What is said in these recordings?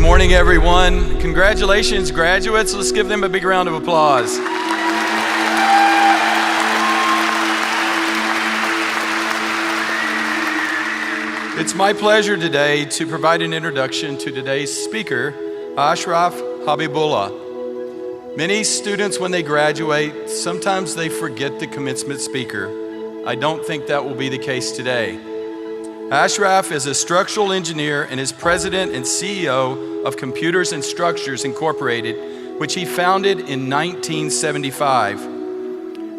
morning, everyone. Congratulations, graduates. Let's give them a big round of applause. It's my pleasure today to provide an introduction to today's speaker, Ashraf Habibullah. Many students, when they graduate, sometimes they forget the commencement speaker. I don't think that will be the case today. Ashraf is a structural engineer and is president and CEO of Computers and Structures Incorporated, which he founded in 1975.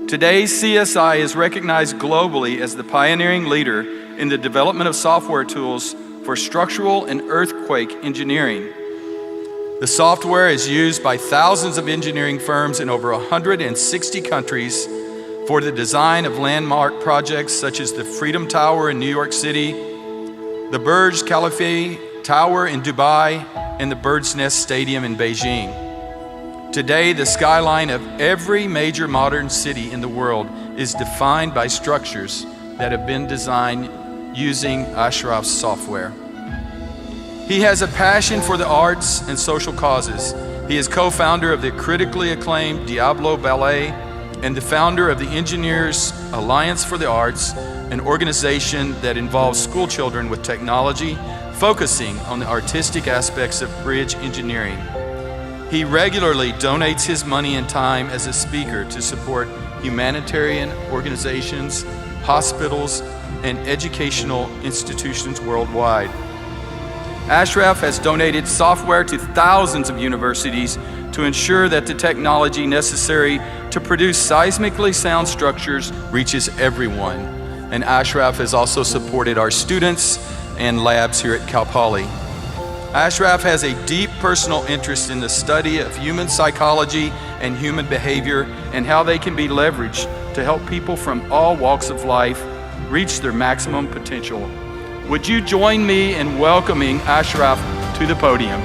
Today, CSI is recognized globally as the pioneering leader in the development of software tools for structural and earthquake engineering. The software is used by thousands of engineering firms in over 160 countries for the design of landmark projects such as the Freedom Tower in New York City, the Burj Khalifa Tower in Dubai, and the Bird's Nest Stadium in Beijing. Today, the skyline of every major modern city in the world is defined by structures that have been designed using Ashraf's software. He has a passion for the arts and social causes. He is co-founder of the critically acclaimed Diablo Ballet and the founder of the Engineers Alliance for the Arts, an organization that involves school children with technology, focusing on the artistic aspects of bridge engineering. He regularly donates his money and time as a speaker to support humanitarian organizations, hospitals, and educational institutions worldwide. Ashraf has donated software to thousands of universities to ensure that the technology necessary to produce seismically sound structures reaches everyone. And Ashraf has also supported our students and labs here at Cal Poly. Ashraf has a deep personal interest in the study of human psychology and human behavior and how they can be leveraged to help people from all walks of life reach their maximum potential. Would you join me in welcoming Ashraf to the podium?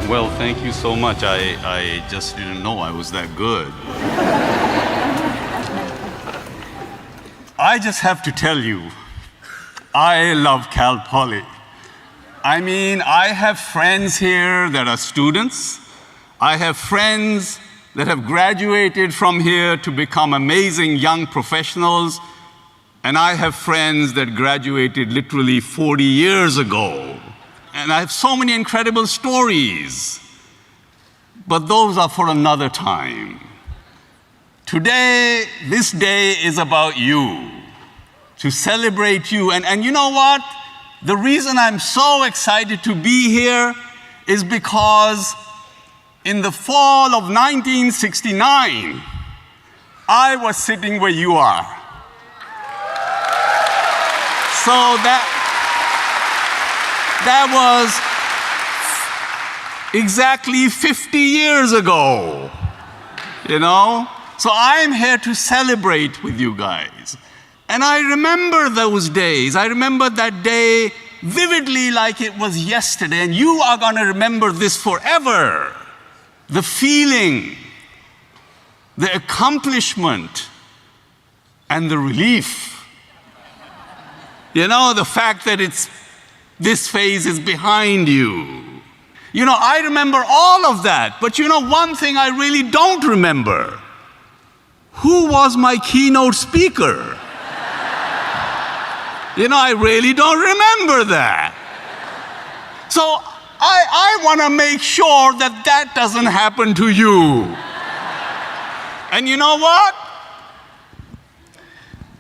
Well, thank you so much. I just didn't know I was that good. I just have to tell you, I love Cal Poly. I mean, I have friends here that are students. I have friends that have graduated from here to become amazing young professionals. And I have friends that graduated literally 40 years ago. And I have so many incredible stories. But those are for another time. Today, this day is about you, to celebrate you. And you know what? The reason I'm so excited to be here is because in the fall of 1969, I was sitting where you are. So that was exactly 50 years ago, you know? So I'm here to celebrate with you guys. And I remember those days. I remember that day vividly like it was yesterday, and you are going to remember this forever. The feeling, the accomplishment, and the relief. You know, the fact that this phase is behind you. You know, I remember all of that, but you know one thing I really don't remember. Who was my keynote speaker? You know, I really don't remember that. So I want to make sure that that doesn't happen to you. And you know what?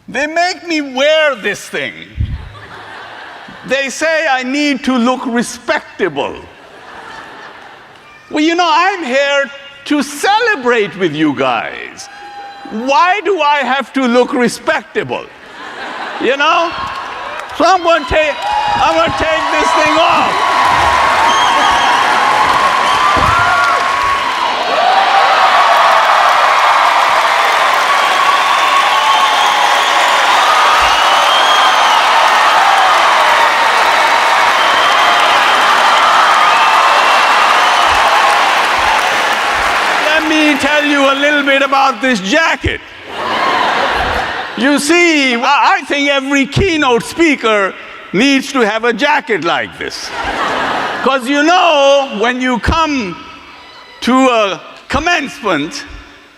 They make me wear this thing. They say I need to look respectable. Well, you know, I'm here to celebrate with you guys. Why do I have to look respectable? You know? So I'm going to take this thing off. tell you a little bit about this jacket. You see, I think every keynote speaker needs to have a jacket like this. Because you know, when you come to a commencement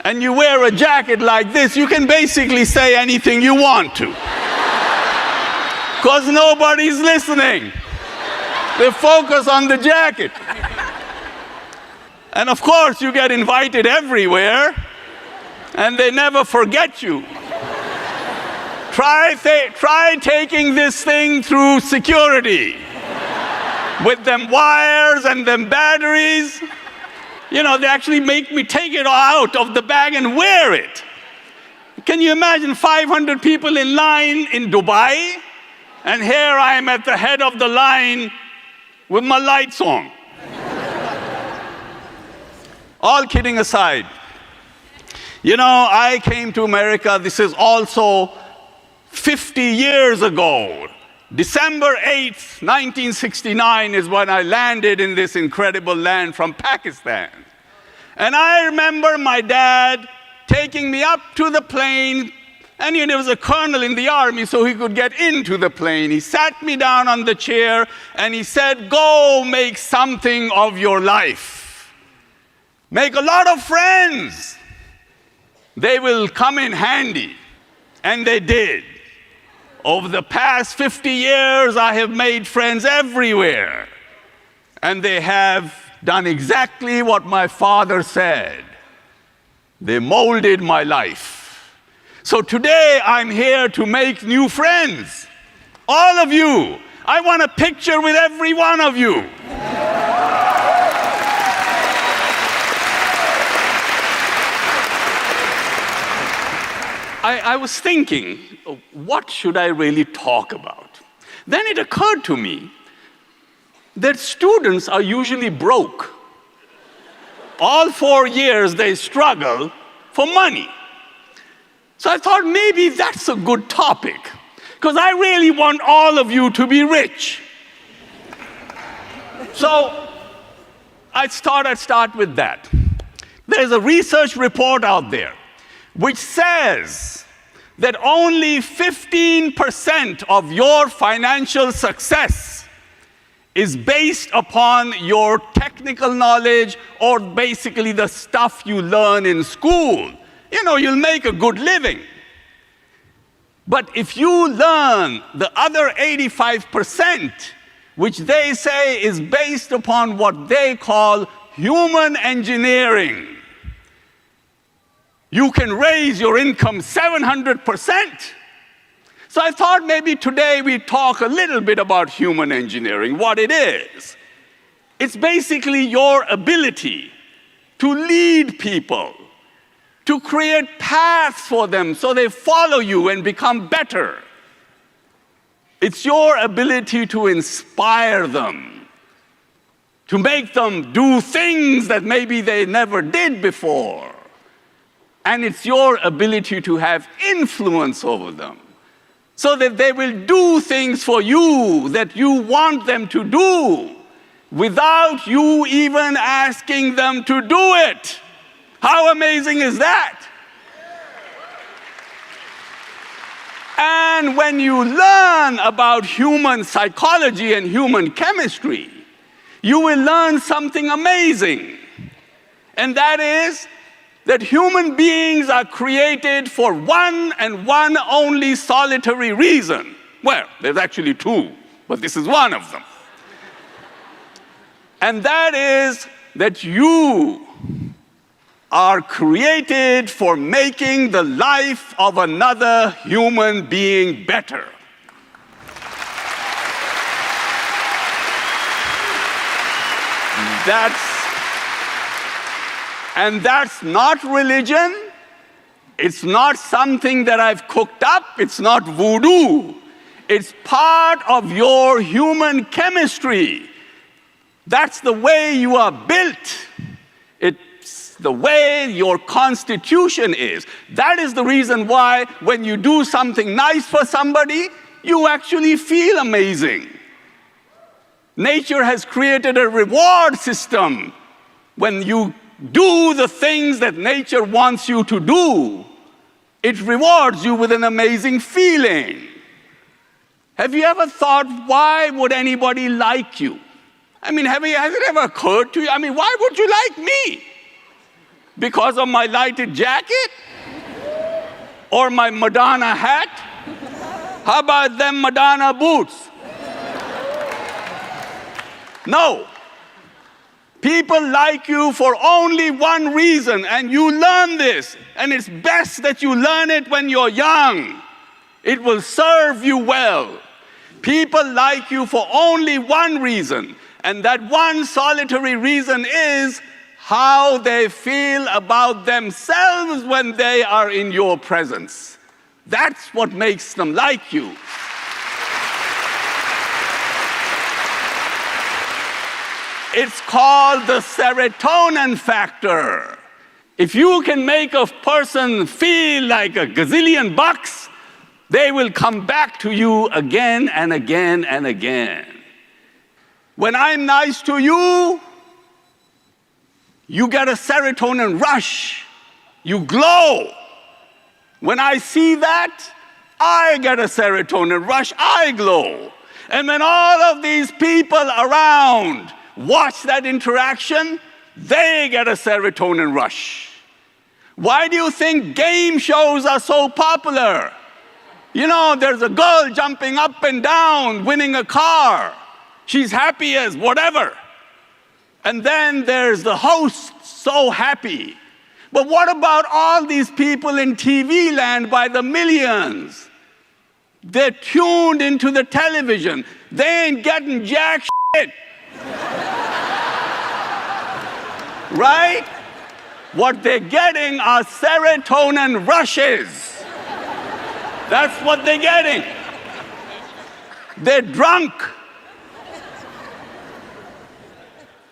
and you wear a jacket like this, you can basically say anything you want to. Because nobody's listening. They focus on the jacket. And of course, you get invited everywhere, and they never forget you. Try taking this thing through security with them wires and them batteries. You know, they actually make me take it out of the bag and wear it. Can you imagine 500 people in line in Dubai? And here I am at the head of the line with my lights on. All kidding aside, you know, I came to America, this is also 50 years ago. December 8th, 1969 is when I landed in this incredible land from Pakistan. And I remember my dad taking me up to the plane, and there was a colonel in the army, so he could get into the plane. He sat me down on the chair, and he said, "Go make something of your life. Make a lot of friends. They will come in handy." And they did. Over the past 50 years, I have made friends everywhere. And they have done exactly what my father said. They molded my life. So today, I'm here to make new friends. All of you. I want a picture with every one of you. I was thinking, what should I really talk about? Then it occurred to me that students are usually broke. All 4 years they struggle for money. So I thought maybe that's a good topic, because I really want all of you to be rich. So I thought I'd start with that. There's a research report out there which says that only 15% of your financial success is based upon your technical knowledge or basically the stuff you learn in school. You know, you'll make a good living. But if you learn the other 85%, which they say is based upon what they call human engineering, you can raise your income 700%. So I thought maybe today we'd talk a little bit about human engineering, what it is. It's basically your ability to lead people, to create paths for them so they follow you and become better. It's your ability to inspire them, to make them do things that maybe they never did before. And it's your ability to have influence over them so that they will do things for you that you want them to do without you even asking them to do it. How amazing is that? And when you learn about human psychology and human chemistry, you will learn something amazing. And that is that human beings are created for one and one only solitary reason. Well, there's actually two, but this is one of them. And that is that you are created for making the life of another human being better. That's not religion. It's not something that I've cooked up. It's not voodoo. It's part of your human chemistry. That's the way you are built. It's the way your constitution is. That is the reason why when you do something nice for somebody, you actually feel amazing. Nature has created a reward system when you do the things that nature wants you to do, it rewards you with an amazing feeling. Have you ever thought, why would anybody like you? I mean, has it ever occurred to you? I mean, why would you like me? Because of my lighted jacket? Or my Madonna hat? How about them Madonna boots? No. People like you for only one reason, and you learn this, and it's best that you learn it when you're young. It will serve you well. People like you for only one reason, and that one solitary reason is how they feel about themselves when they are in your presence. That's what makes them like you. It's called the serotonin factor. If you can make a person feel like a gazillion bucks, they will come back to you again and again and again. When I'm nice to you, you get a serotonin rush. You glow. When I see that, I get a serotonin rush. I glow. And when all of these people around watch that interaction, they get a serotonin rush. Why do you think game shows are so popular? You know, there's a girl jumping up and down, winning a car. She's happy as whatever. And then there's the host, so happy. But what about all these people in TV land by the millions? They're tuned into the television. They ain't getting jack shit. Right? What they're getting are serotonin rushes. That's what they're getting. They're drunk.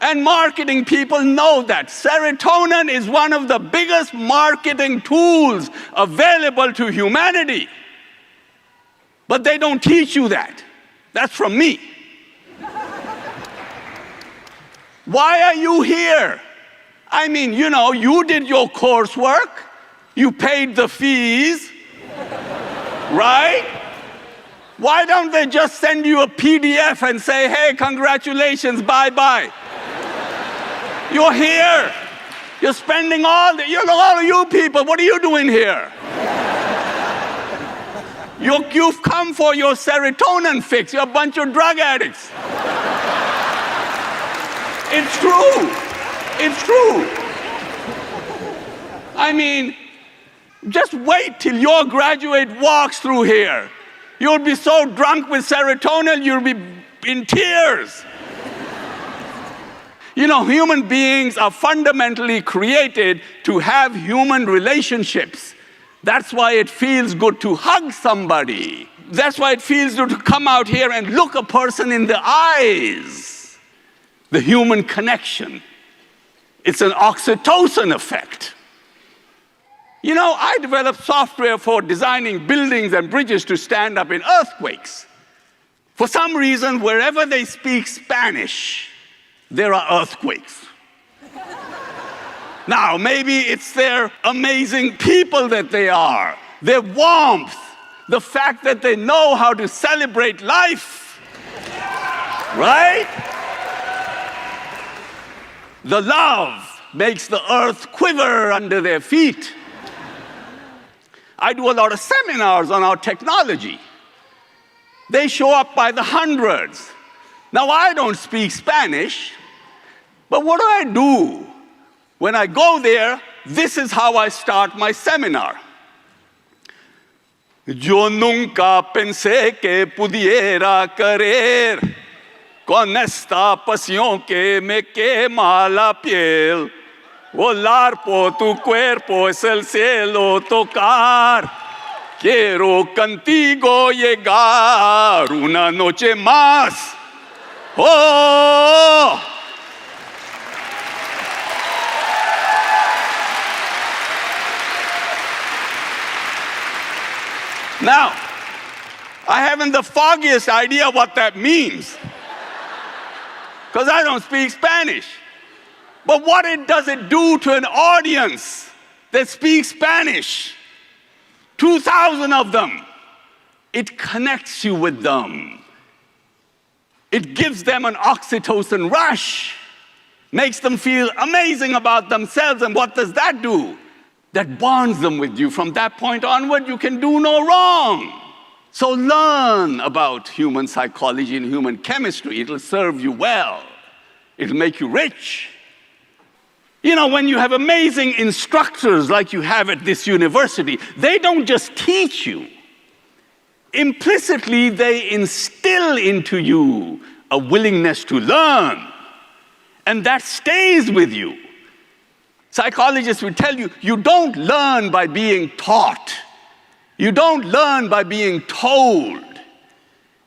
And marketing people know that. Serotonin is one of the biggest marketing tools available to humanity. But they don't teach you that. That's from me. Why are you here? I mean, you know, you did your coursework. You paid the fees. Right? Why don't they just send you a PDF and say, hey, congratulations, bye-bye. You're here. You're spending all of you people, what are you doing here? You've come for your serotonin fix. You're a bunch of drug addicts. It's true. It's true. I mean, just wait till your graduate walks through here. You'll be so drunk with serotonin, you'll be in tears. You know, human beings are fundamentally created to have human relationships. That's why it feels good to hug somebody. That's why it feels good to come out here and look a person in the eyes. The human connection. It's an oxytocin effect. You know, I developed software for designing buildings and bridges to stand up in earthquakes. For some reason, wherever they speak Spanish, there are earthquakes. Now, maybe it's their amazing people that they are, their warmth, the fact that they know how to celebrate life, right? The love makes the earth quiver under their feet. I do a lot of seminars on our technology. They show up by the hundreds. Now, I don't speak Spanish, but what do? When I go there, this is how I start my seminar. Yo nunca pensé que pudiera querer con esta pasión que me quema la piel. Volar por tu cuerpo es el cielo tocar. Quiero contigo llegar una noche más. Oh! Now, I haven't the foggiest idea what that means, because I don't speak Spanish. But what does it do to an audience that speaks Spanish? 2,000 of them. It connects you with them. It gives them an oxytocin rush, makes them feel amazing about themselves. And what does that do? That bonds them with you. From that point onward, you can do no wrong. So learn about human psychology and human chemistry. It'll serve you well. It'll make you rich. You know, when you have amazing instructors like you have at this university, they don't just teach you. Implicitly, they instill into you a willingness to learn. And that stays with you. Psychologists will tell you, you don't learn by being taught. You don't learn by being told.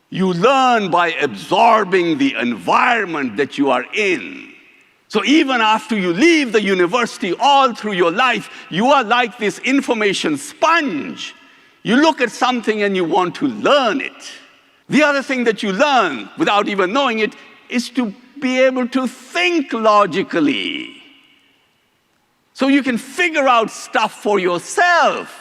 You learn by absorbing the environment that you are in. So even after you leave the university, all through your life, you are like this information sponge. You look at something and you want to learn it. The other thing that you learn, without even knowing it, is to be able to think logically. So you can figure out stuff for yourself.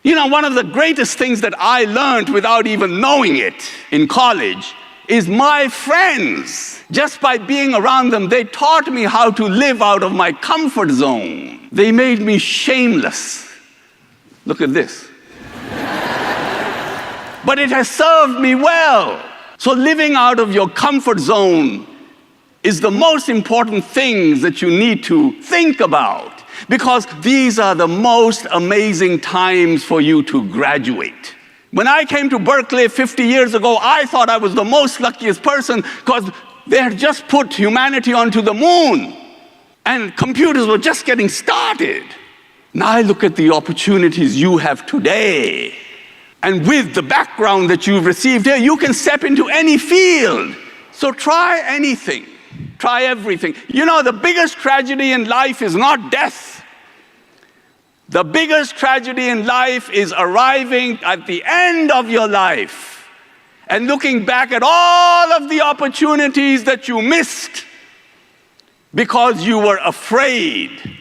You know, one of the greatest things that I learned without even knowing it in college is my friends. Just by being around them, they taught me how to live out of my comfort zone. They made me shameless. Look at this. But it has served me well. So living out of your comfort zone is the most important things that you need to think about, because these are the most amazing times for you to graduate. When I came to Berkeley 50 years ago, I thought I was the most luckiest person because they had just put humanity onto the moon and computers were just getting started. Now I look at the opportunities you have today. And with the background that you've received here, you can step into any field. So try anything. Try everything. You know, the biggest tragedy in life is not death. The biggest tragedy in life is arriving at the end of your life and looking back at all of the opportunities that you missed because you were afraid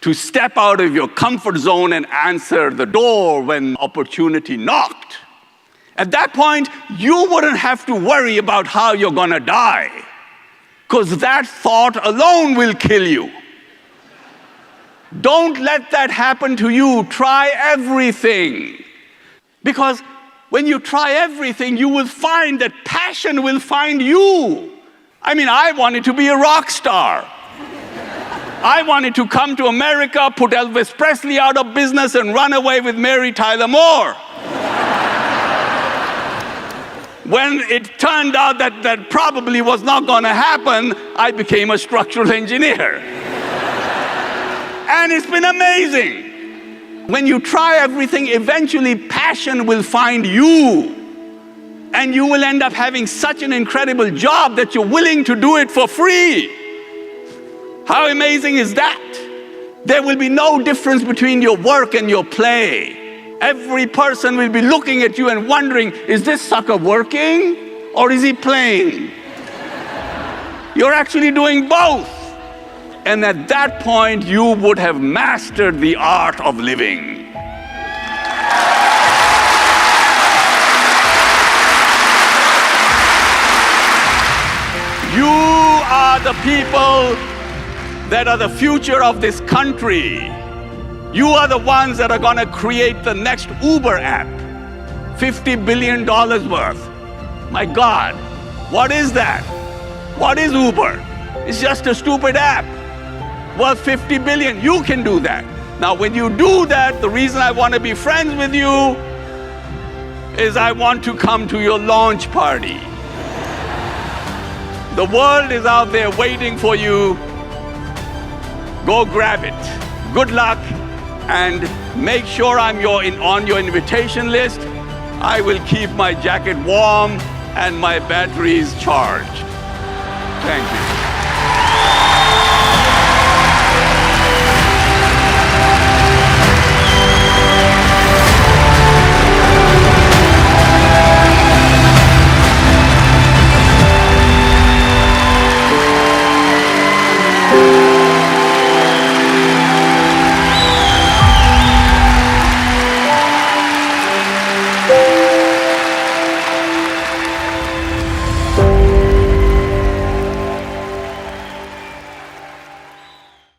to step out of your comfort zone and answer the door when opportunity knocked. At that point, you wouldn't have to worry about how you're going to die, because that thought alone will kill you. Don't let that happen to you. Try everything. Because when you try everything, you will find that passion will find you. I mean, I wanted to be a rock star. I wanted to come to America, put Elvis Presley out of business, and run away with Mary Tyler Moore. When it turned out that that probably was not going to happen, I became a structural engineer. And it's been amazing. When you try everything, eventually passion will find you. And you will end up having such an incredible job that you're willing to do it for free. How amazing is that? There will be no difference between your work and your play. Every person will be looking at you and wondering, is this sucker working or is he playing? You're actually doing both. And at that point, you would have mastered the art of living. You are the people that are the future of this country. You are the ones that are going to create the next Uber app, $50 billion worth. My God, what is that? What is Uber? It's just a stupid app worth $50 billion. You can do that. Now, when you do that, the reason I want to be friends with you is I want to come to your launch party. The world is out there waiting for you. Go grab it. Good luck, and make sure I'm on your invitation list. I will keep my jacket warm and my batteries charged. Thank you.